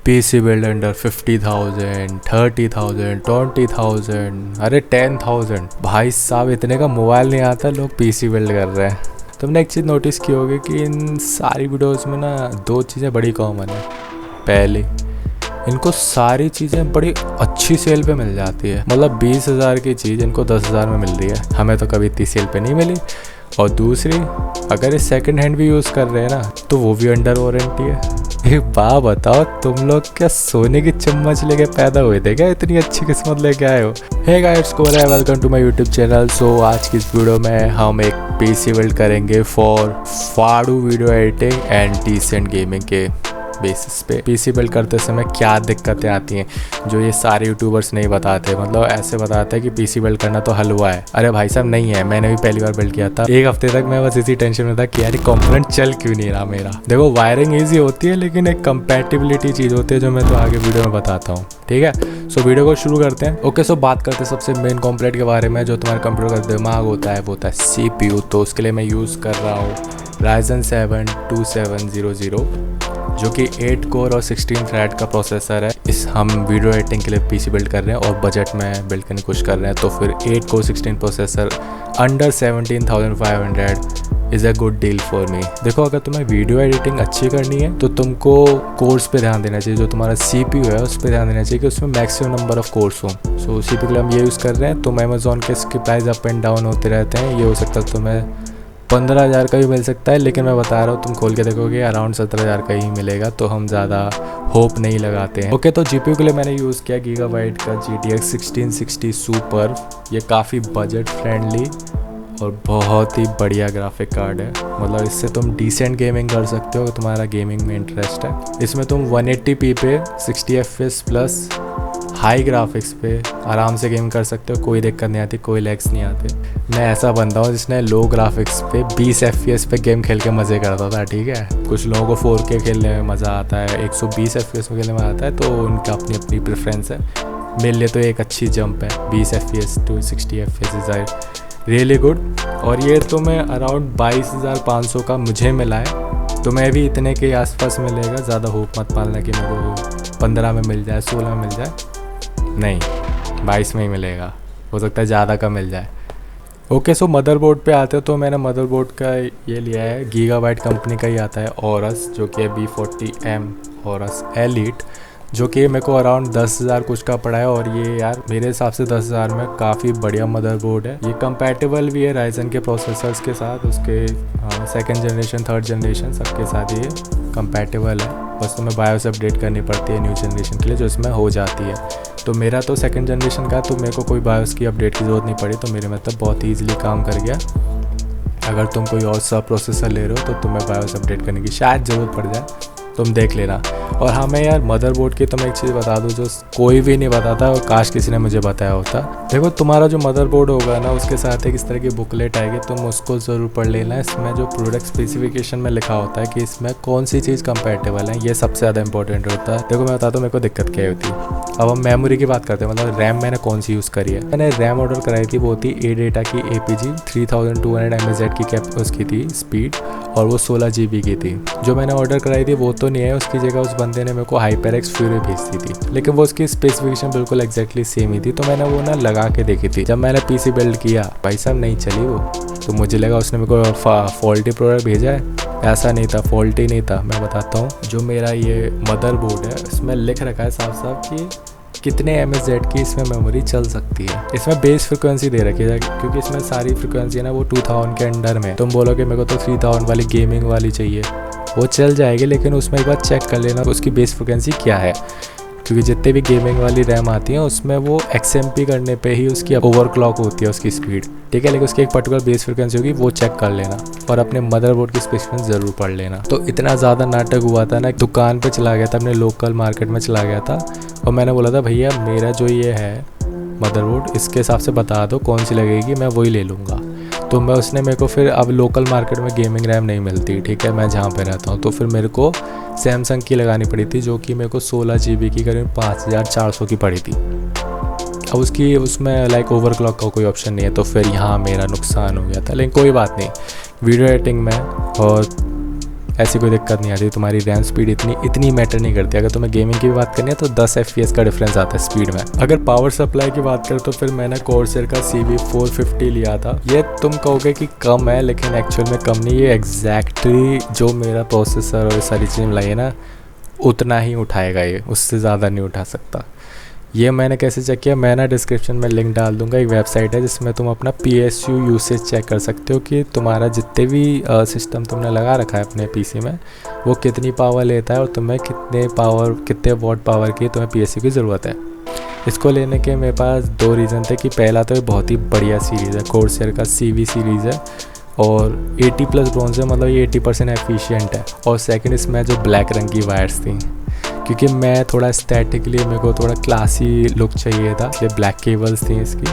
PC build under 50,000, 30,000, 20,000, अरे 10,000। भाई साहब इतने का मोबाइल नहीं आता, लोग पीसी बिल्ड कर रहे हैं। तुमने एक चीज़ नोटिस की होगी कि इन सारी वीडियोस में ना दो चीज़ें बड़ी कॉमन है। पहली, इनको सारी चीज़ें बड़ी अच्छी सेल पे मिल जाती है, मतलब 20,000 की चीज़ इनको 10,000 में मिल रही है, हमें तो कभी इतनी सेल पे नहीं मिली। और दूसरी, अगर ये सेकंड हैंड भी यूज़ कर रहे हैं ना तो वो भी अंडर वारंटी है। एक बात बताओ, तुम लोग क्या सोने की चम्मच लेके पैदा हुए थे क्या? इतनी अच्छी किस्मत लेके आए हो। Hey guys, welcome to my YouTube channel. So आज की इस वीडियो में हम एक पीसी बिल्ड करेंगे फॉर फाड़ू video editing and decent gaming के बेसिस पे। पीसी बिल्ड करते समय क्या दिक्कतें आती हैं जो ये सारे यूट्यूबर्स नहीं बताते। मतलब ऐसे बताते हैं कि पीसी बिल्ड करना तो हलवा है। अरे भाई साहब नहीं है, मैंने भी पहली बार बिल्ड किया था। एक हफ्ते तक मैं बस इसी टेंशन में था कि यार कंपोनेंट चल क्यों नहीं रहा मेरा। देखो वायरिंग ईजी होती है, लेकिन एक कंपैटिबिलिटी चीज़ होती है जो मैं तो आगे वीडियो में बताता हूँ। ठीक है, सो वीडियो को शुरू करते हैं। ओके, सो बात करते हैं सबसे मेन कंपोनेंट के बारे में जो तुम्हारे कंप्यूटर का दिमाग होता है, वो होता है CPU। तो उसके लिए मैं यूज़ कर रहा हूँ Ryzen 7 2700, जो कि 8 कोर और 16 थ्रेड का प्रोसेसर है। इस हम वीडियो एडिटिंग के लिए पीसी बिल्ड कर रहे हैं और बजट में बिल्ड करने की कोशिश कर रहे हैं, तो फिर 8 core 16 processor under 17,500 is a good deal for me. देखो, अगर तुम्हें वीडियो एडिटिंग अच्छी करनी है तो तुमको कोर्स पे ध्यान देना चाहिए। जो तुम्हारा CPU है उस पर ध्यान देना चाहिए कि उसमें मैक्सिमम नंबर ऑफ कोर्स हो। सो CPU के लिए हम ये यूज़ कर रहे हैं। तुम अमेजोन के इसके प्राइस अप एंड डाउन होते रहते हैं। ये हो सकता है तुम्हें 15,000 का भी मिल सकता है, लेकिन मैं बता रहा हूँ तुम खोल के देखोगे अराउंड 17,000 का ही मिलेगा, तो हम ज़्यादा होप नहीं लगाते हैं। ओके, तो GPU के लिए मैंने यूज़ किया गीगाबाइट का GTX 1660 सुपर। ये काफ़ी बजट फ्रेंडली और बहुत ही बढ़िया ग्राफिक कार्ड है। मतलब इससे तुम डिसेंट गेमिंग कर सकते हो अगर तुम्हारा गेमिंग में इंटरेस्ट है। इसमें तुम 180p पे 60 FPS प्लस हाई ग्राफिक्स पे आराम से गेम कर सकते हो। कोई दिक्कत नहीं आती, कोई लैग्स नहीं आते। मैं ऐसा बंदा हूँ जिसने लो ग्राफिक्स पे 20 FPS पे गेम खेल के मज़े करता था। ठीक है, कुछ लोगों को 4K खेलने में मज़ा आता है, 120 FPS में खेलने में आता है, तो उनका अपनी अपनी प्रेफरेंस है। मेरे लिए तो एक अच्छी जंप है 20 FPS to 60 FPS is really good. और ये तो मैं अराउंड 22,500 का मुझे मिला है, तो मैं भी इतने के आसपास मिलेगा। ज़्यादा होप मत पालना कि मेरे को 15 में मिल जाए, 16 में मिल जाए, नहीं 22 में ही मिलेगा। हो सकता है ज़्यादा का मिल जाए। ओके, सो मदरबोर्ड पे आते हो तो मैंने मदरबोर्ड का ये लिया है, गीगाबाइट कंपनी का ही आता है औरस, जो कि B40M औरस एलिट, जो कि मेरे को अराउंड 10,000 कुछ का पड़ा है। और ये यार मेरे हिसाब से 10,000 में काफ़ी बढ़िया मदरबोर्ड है। ये कंपैटिबल भी है राइजन के प्रोसेसर्स के साथ, उसके सेकंड जनरेशन थर्ड जनरेशन सबके साथ ये कंपैटिबल है। बस तुम्हें बायोस अपडेट करनी पड़ती है न्यू जनरेशन के लिए, जो इसमें हो जाती है। तो मेरा तो सेकंड जनरेशन का, तो मेरे को कोई बायोस की अपडेट की ज़रूरत नहीं पड़ी, तो मेरे मतलब बहुत ईजिली काम कर गया। अगर तुम कोई और सा प्रोसेसर ले रहे हो तो तुम्हें बायोस अपडेट करने की शायद ज़रूरत पड़ जाए, तुम देख लेना। और हाँ, मैं यार मदरबोर्ड की तुम्हें एक चीज़ बता दूँ जो कोई भी नहीं बताता, और काश किसी ने मुझे बताया होता। देखो, तुम्हारा जो मदरबोर्ड होगा ना, उसके साथ एक इस तरह की बुकलेट आएगी, तुम उसको ज़रूर पढ़ लेना। इसमें जो प्रोडक्ट स्पेसिफिकेशन में लिखा होता है कि इसमें कौन सी चीज़ कंपैटिबल है, ये सबसे ज़्यादा इंपॉर्टेंट होता है। देखो, मैं बताता हूँ मेरे को दिक्कत क्या होती है। अब हम मेमोरी की बात करते हैं, मतलब रैम मैंने कौन सी यूज़ करी है। मैंने रैम ऑर्डर कराई थी, वो थी ADATA की APG 3200 mAh की कैप उसकी थी स्पीड, और वो 16 GB की थी। जो मैंने ऑर्डर कराई थी वो तो नहीं है, उसकी जगह उस बंदे ने मेरे को HyperX Fury भेजी थी, लेकिन वो उसकी स्पेसिफिकेशन बिल्कुल एग्जैक्टली सेम ही थी। तो मैंने वो ना लगा के देखी थी। जब मैंने PC बिल्ड किया, भाई साहब नहीं चली वो, तो मुझे लगा उसने मेरे को फॉल्टी प्रोडक्ट भेजा है। ऐसा नहीं था, फॉल्टी नहीं था। मैं बताता हूँ, जो मेरा ये मदरबोर्ड है इसमें लिख रखा है साफ साफ कि कितने MHz की इसमें मेमोरी चल सकती है। इसमें बेस फ्रिक्वेंसी दे रखी है, क्योंकि इसमें सारी फ्रिक्वेंसी है ना वो 2000 के अंडर में। तुम बोलोगे मेरे को तो 3000 वाली गेमिंग वाली चाहिए, वो चल जाएगी, लेकिन उसमें एक बार चेक कर लेना उसकी बेस फ्रिक्वेंसी क्या है, क्योंकि जितने भी गेमिंग वाली रैम आती है उसमें वो XMP करने पे ही उसकी ओवरक्लॉक होती है उसकी स्पीड। ठीक है, लेकिन उसकी एक पर्टिकुलर बेस फ्रिक्वेंसी होगी, वो चेक कर लेना और अपने मदरबोर्ड की स्पेसिफिकेशन ज़रूर पढ़ लेना। तो इतना ज़्यादा नाटक हुआ था ना, दुकान पे चला गया था, अपने लोकल मार्केट में चला गया था, और मैंने बोला था भैया मेरा जो ये है मदरबोर्ड, इसके हिसाब से बता दो कौन सी लगेगी, मैं वही ले लूँगा। तो मैं उसने मेरे को फिर, अब लोकल मार्केट में गेमिंग रैम नहीं मिलती, ठीक है, मैं जहाँ पे रहता हूँ, तो फिर मेरे को सैमसंग की लगानी पड़ी थी, जो कि मेरे को 16 GB की करीब 5,400 की पड़ी थी। अब उसकी उसमें लाइक ओवरक्लॉक का कोई ऑप्शन नहीं है, तो फिर यहाँ मेरा नुकसान हो गया था, लेकिन कोई बात नहीं। वीडियो एडिटिंग में और ऐसी कोई दिक्कत नहीं आती। तुम्हारी रैम स्पीड इतनी मैटर नहीं करती। अगर तुम्हें गेमिंग की भी बात करनी है तो 10 FPS का डिफरेंस आता है स्पीड में। अगर पावर सप्लाई की बात करें तो फिर मैंने कॉर्सर का CV450 लिया था। ये तुम कहोगे कि कम है, लेकिन एक्चुअल में कम नहीं, ये एग्जैक्टली जो मेरा प्रोसेसर और सारी चीज़ें लाई है ना उतना ही उठाएगा, ये उससे ज़्यादा नहीं उठा सकता। ये मैंने कैसे चेक किया, मैं ना डिस्क्रिप्शन में लिंक डाल दूंगा। एक वेबसाइट है जिसमें तुम अपना PSU यूसेज चेक कर सकते हो कि तुम्हारा जितने भी सिस्टम तुमने लगा रखा है अपने PC में वो कितनी पावर लेता है और तुम्हें कितने वॉट पावर की तुम्हें PSU की ज़रूरत है। इसको लेने के मेरे पास 2 रीज़न थे कि पहला तो ये बहुत ही बढ़िया सीरीज़ है, कॉर्सर का CV सीरीज़ है और 80+ ब्रॉन्ज है, मतलब ये 80% एफिशिएंट है। और सेकंड इसमें जो ब्लैक रंग की वायर्स थी, क्योंकि मैं थोड़ा एस्थेटिकली मेरे को थोड़ा क्लासी लुक चाहिए था, इसलिए ब्लैक केबल्स थी इसकी,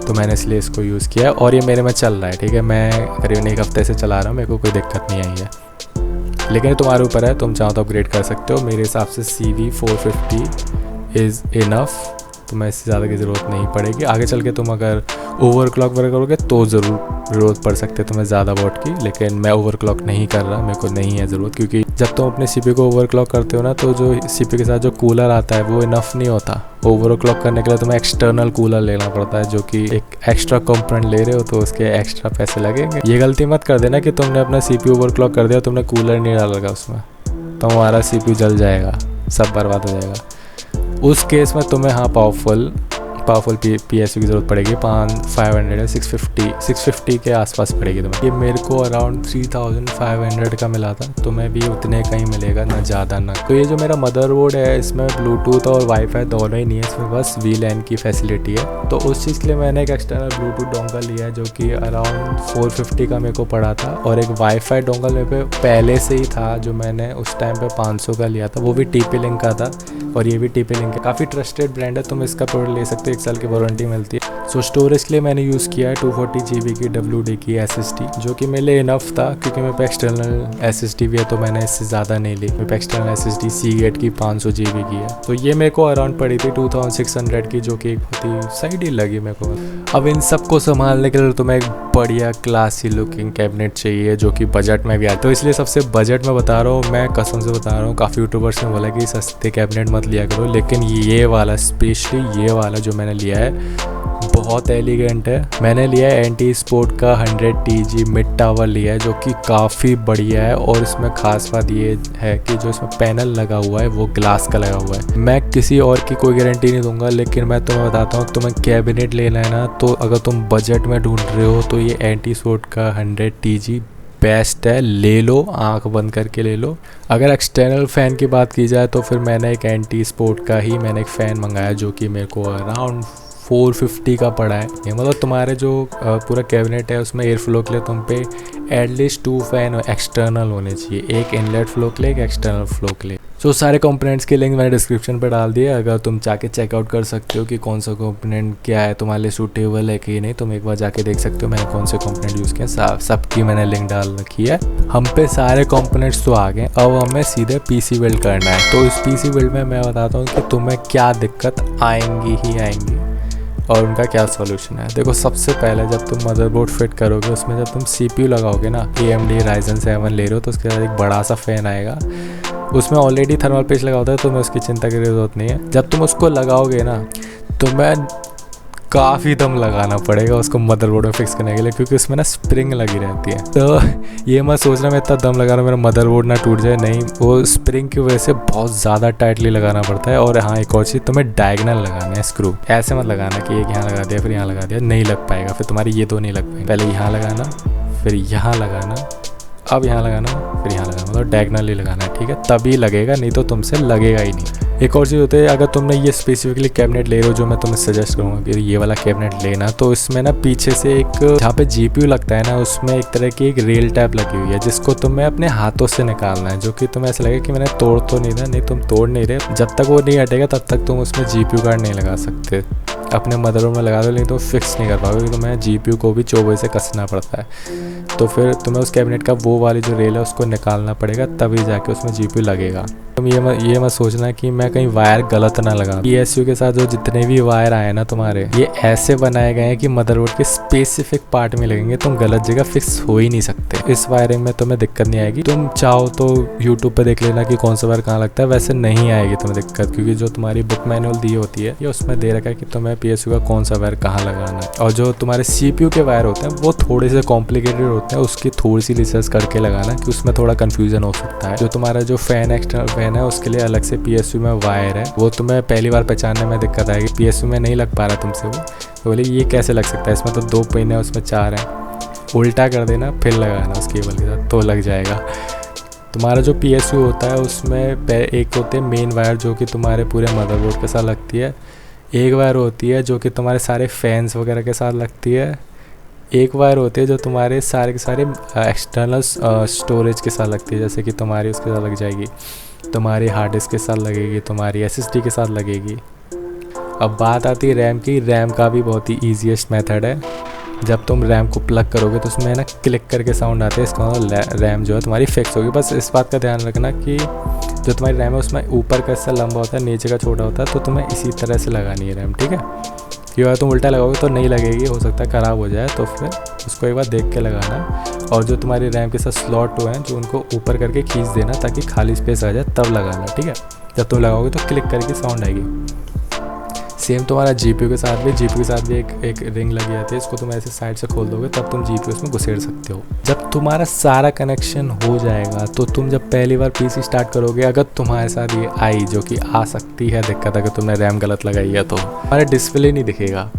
तो मैंने इसलिए इसको यूज़ किया और ये मेरे में चल रहा है। ठीक है, मैं करीबन 1 हफ्ते से चला रहा हूँ, मेरे को कोई दिक्कत नहीं आई है। लेकिन तुम्हारे ऊपर है, तुम चाहो तो अपग्रेड कर सकते हो। मेरे हिसाब से CV450 इज़ इनफ, तुम्हें इससे ज़्यादा की ज़रूरत नहीं पड़ेगी। आगे चल के तुम अगर ओवरक्लॉक वगैरह करोगे तो ज़रूरत पड़ सकती है तुम्हें ज़्यादा वॉट की, लेकिन मैं ओवरक्लॉक नहीं कर रहा, मेरे को नहीं है ज़रूरत। क्योंकि जब तुम अपने CPU को ओवरक्लॉक करते हो ना तो जो CPU के साथ जो कूलर आता है वो इनफ नहीं होता। ओवरक्लॉक करने के लिए तुम्हें एक्सटर्नल कूलर लेना पड़ता है, जो कि एक एक्स्ट्रा कंपोनेंट ले रहे हो तो उसके एक्स्ट्रा पैसे लगेंगे। ये गलती मत कर देना कि तुमने अपना CPU ओवरक्लॉक कर दिया, तुमने कूलर नहीं डाला उसमें, तो हमारा CPU जल जाएगा, सब बर्बाद हो जाएगा। उस केस में तुम्हें हाँ पावरफुल PSU की ज़रूरत पड़ेगी। 500 या 650 के आसपास पड़ेगी तुम्हें। ये मेरे को अराउंड 3500 का मिला था, तुम्हें भी उतने का ही मिलेगा, ना ज़्यादा ना। तो ये जो मेरा मदरबोर्ड है इसमें ब्लूटूथ और वाईफाई दोनों ही नहीं है, इसमें बस VLAN की फैसिलिटी है। तो उस चीज़ के लिए मैंने एक एक्सटर्नल ब्लूटूथ डोंगल लिया है जो कि अराउंड 450 का मेरे को पड़ा था, और एक वाईफाई डोंगल मेरे पे पहले से ही था जो मैंने उस टाइम पे 500 का लिया था, वो भी TP-Link का था और ये भी TP-Link है। काफ़ी ट्रस्टेड ब्रांड है, तुम इसका प्रोडक्ट ले सकते हो, 1 साल की वारंटी मिलती है। सो स्टोरेज के लिए मैंने यूज़ किया है 240 GB की WD की SSD, जो कि मेरे लिए इनफ था क्योंकि मेरे पे एक्सटर्नल SSD भी है, तो मैंने इससे ज़्यादा नहीं ली। मेरे पे एक्सटर्नल SSD Seagate की 500 GB की है, तो ये मेरे को अराउंड पड़ी थी 2600 की, जो कि एक बहुत ही सही डील लगी मेरे को। अब इन सबको संभालने के लिए तुम्हें एक बढ़िया क्लासी लुकिंग कैबिनेट चाहिए जो कि बजट में भी आए, तो इसलिए सबसे बजट में बता रहा हूँ, मैं कसम से बता रहा हूँ। काफ़ी यूट्यूबर्स ने बोला कि सस्ते कैबिनेट मत लिया करो, लेकिन ये वाला स्पेशली ये वाला जो मैंने लिया है बहुत एलिगेंट है। मैंने लिया है एंटी स्पोर्ट का 100 TG मिड टावर लिया है, जो कि काफ़ी बढ़िया है। और इसमें खास बात ये है कि जो इसमें पैनल लगा हुआ है वो ग्लास का लगा हुआ है। मैं किसी और की कोई गारंटी नहीं दूंगा, लेकिन मैं तुम्हें बताता हूँ, तुम्हें कैबिनेट लेना है ना, तो अगर तुम बजट में ढूंढ रहे हो तो ये एंटी स्पोर्ट का 100 TG बेस्ट है, ले लो, आंख बंद करके ले लो। अगर एक्सटर्नल फ़ैन की बात की जाए तो फिर मैंने एक एंटी स्पोर्ट का ही मैंने एक फ़ैन मंगाया जो कि मेरे को अराउंड 450 का पड़ा है। ये मतलब तुम्हारे जो पूरा कैबिनेट है उसमें एयर फ्लो के लिए तुम पे एटलीस्ट 2 फ़ैन एक्सटर्नल होने चाहिए, एक इनलेट फ्लो के लिए, एक एक्सटर्नल फ्लो के लिए। सो सारे कंपोनेंट्स के लिंक मैंने डिस्क्रिप्शन पर डाल दिए, अगर तुम जाके चेकआउट कर सकते हो कि कौन सा कंपोनेंट क्या है तुम्हारे लिए सूटेबल है कि नहीं, तुम एक बार जाके देख सकते हो मैंने कौन से कंपोनेंट यूज़ किए, सबकी मैंने लिंक डाल रखी है। हम पे सारे कंपोनेंट्स तो आ गए, अब हमें सीधे PC बिल्ड करना है। तो इस PC बिल्ड में मैं बताता हूँ कि तुम्हें क्या दिक्कत आएंगी ही आएंगी और उनका क्या सॉल्यूशन है। देखो, सबसे पहले जब तुम मदरबोर्ड फिट करोगे उसमें जब तुम CPU लगाओगे ना, AMD Ryzen 7 ले रहे हो तो उसके साथ एक बड़ा सा फ़ैन आएगा, उसमें ऑलरेडी थर्मल पेस्ट लगा होता है, तुम्हें उसकी चिंता की ज़रूरत नहीं है। जब तुम उसको लगाओगे ना तुम्हें काफ़ी दम लगाना पड़ेगा उसको मदरबोर्ड में फिक्स करने के लिए, क्योंकि उसमें ना स्प्रिंग लगी रहती है। तो ये मत सोचना मैं इतना दम लगा रहा हूँ मेरा मदरबोर्ड ना टूट जाए, नहीं, वो स्प्रिंग की वजह से बहुत ज़्यादा टाइटली लगाना पड़ता है। और हाँ, एक और चीज़, तुम्हें डायगनल लगाना है स्क्रू, ऐसे मत लगाना कि एक यहाँ लगा दिया फिर यहाँ लगा दिया, नहीं लग पाएगा, फिर तुम्हारी ये दो नहीं लग पाएंगे। पहले यहाँ लगाना, फिर यहाँ लगाना, अब यहाँ लगाना, फिर यहाँ लगाना, मतलब डायगनली लगाना है, ठीक है, तभी लगेगा, नहीं तो तुमसे लगेगा ही नहीं। एक और चीज़ होती है, अगर तुमने ये स्पेसिफिकली कैबिनेट ले रहे हो जो मैं तुम्हें सजेस्ट करूँगा कि ये वाला कैबिनेट लेना, तो इसमें ना पीछे से एक जहाँ पे GPU लगता है ना, उसमें एक तरह की एक रेल टैप लगी हुई है जिसको तुम्हें अपने हाथों से निकालना है, जो कि तुम्हें ऐसा लगेगा कि मैंने तोड़ तो नहीं था, नहीं तुम तोड़ नहीं रहे, जब तक वो नहीं हटेगा तब तक तुम उसमें GPU कार्ड नहीं लगा सकते। अपने मदरबोर्ड में लगा दो, लेकिन तो फिक्स नहीं कर पाओगे क्योंकि तुम्हें GPU को भी चौबे से कसना पड़ता है। तो फिर तुम्हें उस कैबिनेट का वो वाली जो रेल है उसको निकालना पड़ेगा, तभी जाके उसमें GPU लगेगा। तुम ये मत सोचना कि मैं कहीं वायर गलत ना लगा। PSU के साथ जो जितने भी वायर आए ना तुम्हारे, ये ऐसे बनाए गए हैं कि मदरबोर्ड के स्पेसिफिक पार्ट में लगेंगे, तुम गलत जगह फिक्स हो ही नहीं सकते। इस वायरिंग में तुम्हें दिक्कत नहीं आएगी। तुम चाहो तो यूट्यूब पर देख लेना कि कौन सा वायर कहाँ लगता है, वैसे नहीं आएगी तुम्हें दिक्कत, क्योंकि जो तुम्हारी बुक मैनुअल दी होती है ये उसमें दे रखा है कि तुम्हें PSU का कौन सा वायर कहाँ लगाना है। और जो तुम्हारे CPU के वायर होते हैं वो थोड़े से कॉम्प्लिकेटेड होते हैं, उसकी थोड़ी सी रिसर्च करके लगाना कि उसमें थोड़ा कन्फ्यूजन हो सकता है। जो तुम्हारा जो फैन एक्सटर्नल फैन है उसके लिए अलग से PSU में वायर है, वो तुम्हें पहली बार पहचानने में दिक्कत आएगी। PSU में नहीं लग पा रहा तुमसे वो, तो बोले ये कैसे लग सकता है, इसमें तो 2 पिन है उसमें 4 है। उल्टा कर देना फिर लगाना उस केबल के साथ तो लग जाएगा। तुम्हारा जो PSU होता है उसमें एक होते हैं मेन वायर जो कि तुम्हारे पूरे मदरबोर्ड के साथ लगती है, एक वायर होती है जो कि तुम्हारे सारे फैंस वगैरह के साथ लगती है, एक वायर होती है जो तुम्हारे सारे के सारे एक्सटर्नल स्टोरेज के साथ लगती है, जैसे कि तुम्हारी उसके साथ लग जाएगी, तुम्हारी हार्ड डिस्क के साथ लगेगी, तुम्हारी SSD के साथ लगेगी। अब बात आती है रैम की। रैम का भी बहुत ही ईजीएस्ट मेथड है। जब तुम रैम को प्लग करोगे तो उसमें ना क्लिक करके साउंड आता है, इसका मतलब रैम जो है तुम्हारी फिक्स होगी। बस इस बात का ध्यान रखना कि जो तुम्हारी रैम है उसमें ऊपर का हिस्सा लंबा होता है, नीचे का छोटा होता है, तो तुम्हें इसी तरह से लगानी है रैम, ठीक है। क्योंकि अगर तुम उल्टा लगाओगे तो नहीं लगेगी, हो सकता है ख़राब हो जाए, तो फिर उसको एक बार देख के लगाना। और जो तुम्हारी रैम के साथ स्लॉट हैं जो उनको ऊपर करके खींच देना ताकि खाली स्पेस आ जाए, तब लगाना, ठीक है। जब तुम लगाओगे तो क्लिक करके साउंड आएगी। सेम तुम्हारा GPU के साथ भी एक रिंग लगी जाती है, इसको तुम ऐसे साइड से खोल दोगे तब तुम GPU उसमें घुसेड़ सकते हो। जब तुम्हारा सारा कनेक्शन हो जाएगा तो तुम जब पहली बार PC स्टार्ट करोगे, अगर तुम्हारे साथ ये आई, जो कि आ सकती है दिक्कत अगर तुमने रैम गलत लगाई है, तो हमारा डिस्प्ले नहीं दिखेगा।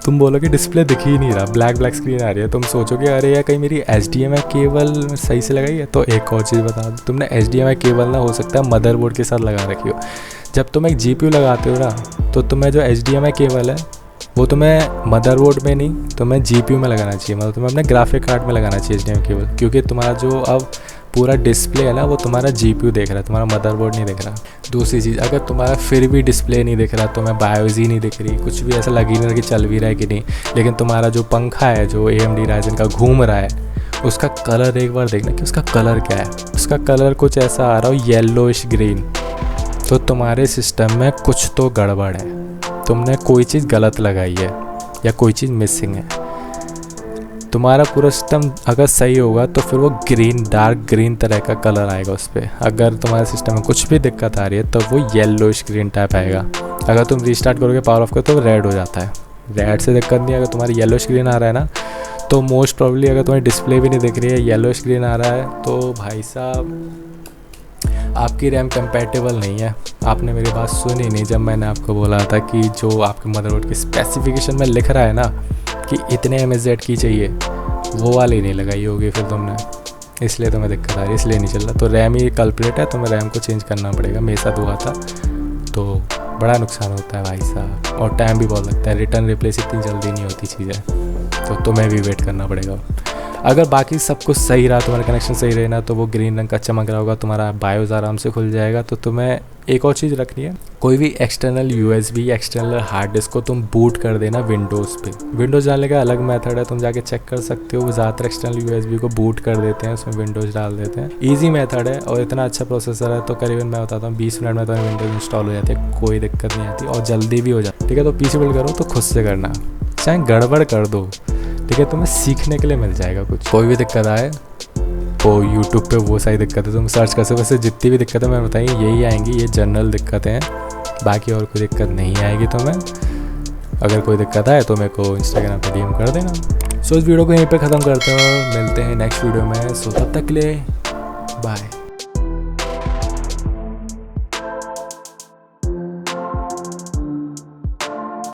तुम बोलोगे डिस्प्ले दिख ही नहीं रहा, ब्लैक स्क्रीन आ रही है। तुम सोचोगे अरे यार कहीं मेरी HDMI केबल सही से लगाई है। तो एक और चीज़ बता दूँ, तुमने HDMI केबल ना हो सकता है मदरबोर्ड के साथ लगा रखी हो। जब तुम एक GPU लगाते हो ना, तो तुम्हें जो HDMI केबल है वो तुम्हें मदरबोर्ड में नहीं, तुम्हें GPU में लगाना चाहिए, मतलब तुम्हें अपने ग्राफिक कार्ड में लगाना चाहिए HDMI केबल, क्योंकि तुम्हारा जो अब पूरा डिस्प्ले है ना वो तुम्हारा GPU देख रहा है, तुम्हारा मदरबोर्ड नहीं देख रहा। दूसरी चीज़, अगर तुम्हारा फिर भी डिस्प्ले नहीं दिख रहा, तुम्हें बायोस ही नहीं दिख रही, कुछ भी ऐसा लग ही नहीं रहा कि चल भी रहा है कि नहीं, लेकिन तुम्हारा जो पंखा है जो AMD राइजन का घूम रहा है, उसका कलर एक बार देखना कि उसका कलर क्या है। उसका कलर कुछ ऐसा आ रहा हो येलोइश ग्रीन, तो तुम्हारे सिस्टम में कुछ तो गड़बड़ है, तुमने कोई चीज़ गलत लगाई है या कोई चीज़ मिसिंग है। तुम्हारा पूरा सिस्टम अगर सही होगा तो फिर वो ग्रीन, डार्क ग्रीन तरह का कलर आएगा उस पर। अगर तुम्हारे सिस्टम में कुछ भी दिक्कत आ रही है तो वो येलोइश ग्रीन टाइप आएगा। अगर तुम रीस्टार्ट करोगे पावर ऑफ करो तो रेड हो जाता है। रेड से दिक्कत नहीं, अगर तुम्हारी येलोइश ग्रीन आ रहा है ना, तो मोस्ट प्रॉब्ली अगर तुम्हारी डिस्प्ले भी नहीं दिख रही है, येलोइश ग्रीन आ रहा है, तो भाई साहब आपकी रैम कंपैटिबल नहीं है। आपने मेरी बात सुनी नहीं जब मैंने आपको बोला था कि जो आपके मदरबोर्ड के स्पेसिफिकेशन में लिख रहा है ना कि इतने MHz की चाहिए, वो वाली नहीं लगाई होगी फिर तुमने, इसलिए तुम्हें दिक्कत आ रही है, इसलिए नहीं चल रहा। तो रैम ही कल्प्रेट है, तुम्हें रैम को चेंज करना पड़ेगा। मेरे साथ हुआ था, तो बड़ा नुकसान होता है भाई साहब, और टाइम भी बहुत लगता है। रिटर्न रिप्लेस इतनी जल्दी नहीं होती चीज़ें, तो तुम्हें भी वेट करना पड़ेगा। अगर बाकी सब कुछ सही रहा, तुम्हारा कनेक्शन सही रहे ना, तो वो ग्रीन रंग का चमक रहा होगा, तुम्हारा बायोस आराम से खुल जाएगा। तो तुम्हें एक और चीज़ रखनी है, कोई भी एक्सटर्नल USB या एक्सटर्नल हार्ड डिस्क को तुम बूट कर देना विंडोज़ पे। विंडोज़ डालने का अलग मेथड है, तुम जाके चेक कर सकते हो। वो ज़्यादातर एक्सटर्नल USB को बूट कर देते हैं, उसमें विंडोज़ डाल देते हैं। ईजी मेथड है और इतना अच्छा प्रोसेसर है, तो करीबन मैं बताता हूँ 20 मिनट में तो विंडोज़ इंस्टॉल हो जाती है, कोई दिक्कत नहीं आती और जल्दी भी हो जाती है। ठीक है, तो PC बिल्ड करो तो खुद से करना, चाहे गड़बड़ कर दो, ठीक है, तुम्हें सीखने के लिए मिल जाएगा कुछ। कोई भी दिक्कत आए तो यूट्यूब पे वो सारी दिक्कतें तुम सर्च कर सकते हो। वैसे जितनी भी दिक्कतें मैं बताई यही आएंगी, ये जनरल दिक्कतें हैं, बाकी और कोई दिक्कत नहीं आएगी तुम्हें। अगर कोई दिक्कत आए तो मेरे को इंस्टाग्राम पे DM कर देना। सो इस वीडियो को यहीं पे ख़त्म करते हैं और मिलते हैं नेक्स्ट वीडियो में। सो तब तक के लिए बाय।